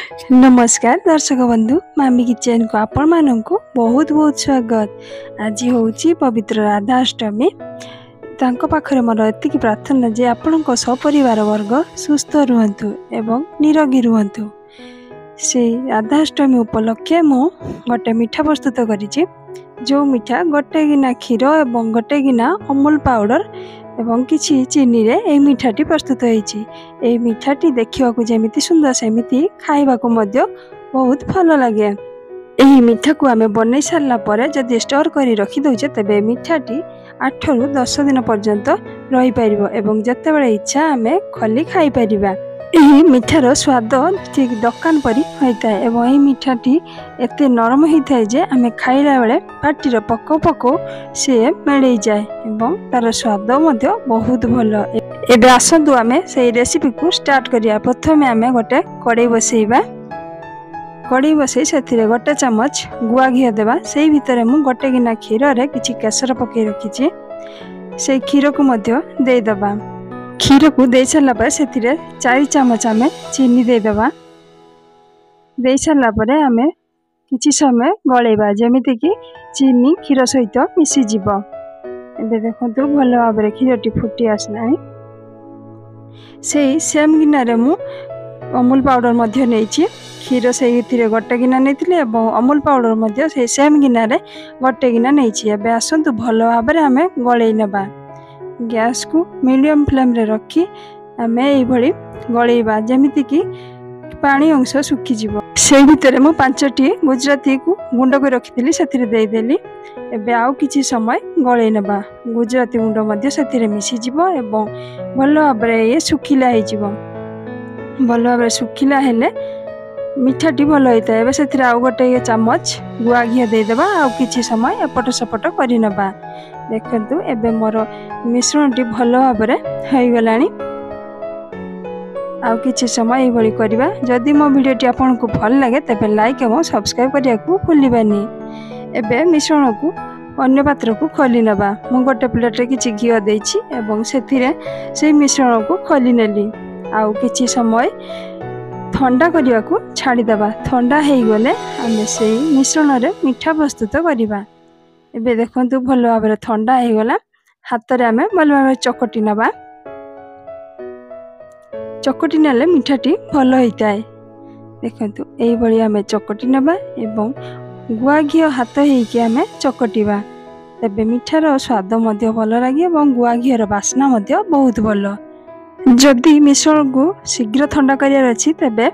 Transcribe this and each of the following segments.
नमस्कार दर्शक बंधु मामी किचन को आपण मानक बहुत बहुत स्वागत। आज हूँ पवित्र राधाष्टमी। पाखरे मोर एतिकी प्रार्थना जे आपण सपरिवार वर्ग सुस्थ रुहतु एवं निरोगी रुहतु। से राधाष्टमी उपलक्षे मु गोटे मिठा प्रस्तुत करी। जो मिठा गोटे गिना क्षीर एवं गोटे गिना अमूल पाउडर एवं किछि चीनी रे ए मिठाटी प्रस्तुत होईछि। ए मिठाटी देखिवा को जेमिति सुंदर सेमिति खाइबा को मध्य बहुत भल लगे। एही मिठा को आमे बनै सारला परे जदि स्टोर करी रखि दउछे तबे मिठाटी 8 रु 10 दिन पर्यंत रही परिबो एवं जतेबेले इच्छा आमे खली खाइ परिबा। एही मिठार स्वाद ठीक दुकान परी होइताए एवं एही मिठाटी एते नरम होइताए जे आमे खाइला बेले पाटीर पको पको से मेळै जाए एवं तार स्वाद मध्य बहुत भल। एबे आसंतु आमे सेही रेसिपी को स्टार्ट करिया। प्रथमे आमे गोटे कड़ाई बसैबा। कड़ाई बसै सेथिरे गोटे चमच गुआ घी देबा। सेही भितरे मु गोटे गिना क्षीर रे किछि केसर पकै रखिछि। से क्षीर को मध्य दे दबा। क्षीर को दे सारा पर से 4 चमच आम चीनी दे दबा। दे सारा पर आम किछि समय गलैबा जेमिति कि चीनी क्षीर सहित मिसी जीव। एबे देखंतु भल भाव रे क्षीरटी फुटी आसलानी। सेही सेम गिनारे मु अमूल पाउडर मध्य नेछि। क्षीर सेही गोटे गिना नेथिले एवं अमूल पाउडर मध्य से सेम गिनारे गोटे गिना नेछि। एबे आसंतु भल भाव रे आम गलै नेबा। गैस को मीडियम फ्लेम रे रखी आमे एई भली गलैबा जेमिति कि पानी अंश सुखी जीवो। से भितरे मु 5टी गुजराती को गुंड कर रखिथिली सेथिरे देई देली। एबे आउ किछि समय गलै नेबा। गुजराती गुंड मध्य सेथिरे मिसी जीवो एवं भल भाव रे ए सुखिला हे जीवो। भल भाव रे सुखिला हेले मिठाटी भल होइता। एबे सेथिरे आउ गोटे चमच गुआ घी देई देबा। आउ किछि समय एपट सपट करि नेबा। देखंतु एबे मोर मिश्रणटी भल भाव रे होई गलानी। आउ किछि समय एई भली करबा। जदि मो वीडियोटी आपनको भल लागे तबे लाइक एवं सब्सक्राइब करिया को भूलिबानी। एबे मिश्रण को अन्य पात्र को खोली नेबा। मु गोटे प्लेट रे किछि घी देइछि एवं सेथिरे से मिश्रण को खोली नेली। आउ किछि समय ठंडा करिया को छाड़ी देबा। ठंडा हेई गले आमे सेही मिश्रण रे मिठा प्रस्तुत करिबा। एबे देखंतु भल भाव रे ठंडा हे गला। हाथ रे आमे भल भाव चकटी नबा। चकटी नेले मिठाटी भल होइताए। देखंतु एई भली आमे चकटी नबा एवं गुआ घी हाथ हेई के आमे चकटीबा। तबे मिठार स्वाद मध्य भल लागे एवं गुआ घी रो बास्ना मध्य बहुत भल। जदि मिश्रण को शीघ्र ठंडा करियार अछि तबे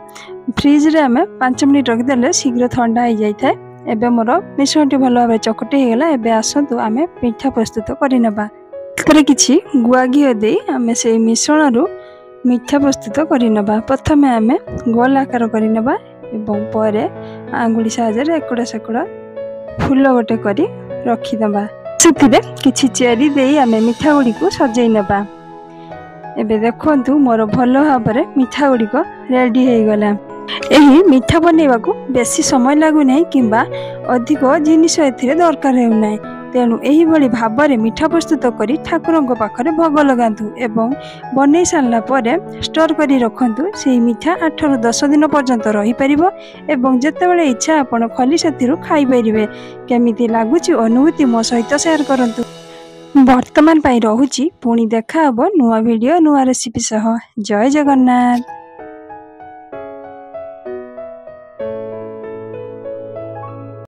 फ्रिज रे आमे 5 मिनिट रखि देले शीघ्र ठंडा हो जाय थाए। एबे मोर मिश्रणटी भल भाव चकटी हे गला। एबे आसंतु आमे पिठा प्रस्तुत करि नेबा। तरे किछि गुआ घी दे आमे से मिश्रण रु मिठा प्रस्तुत करि नेबा। प्रथमे आमे गोल आकार करि नेबा एवं परे आंगुली साहाय्य रे एकड़ा सेकड़ा फूल गोटे करी रखि देबा। सेथिरे किछि चेरी दे आमे मिठा गुडी को सजै नेबा। एबे देखंतु मोर भल भाव रे मिठा गुडी को रेडी हे गला। एही मिठा बनेबा को बेसी समय लागु नै किंबा अधिक जिनिस एथिरे दरकार हेउ नै। तेनु एही भली भाव रे मिठा प्रस्तुत करी ठाकुरंक पाखरे भोग लगांतु एवं बनै सारला परे स्टोर करी रखंतु। सेही मिठा 8 रु 10 दिन पर्यंत रही परिबो एवं जतेबेले इच्छा आपण खली सेथिरु खाइ परिबे। केमिति लागुची अनुभूति मो सहित शेयर करंतु। वर्तमान पाई रहुची पुणी देखा हबो नुवा वीडियो नुवा रेसिपी सह। जय जगन्नाथ।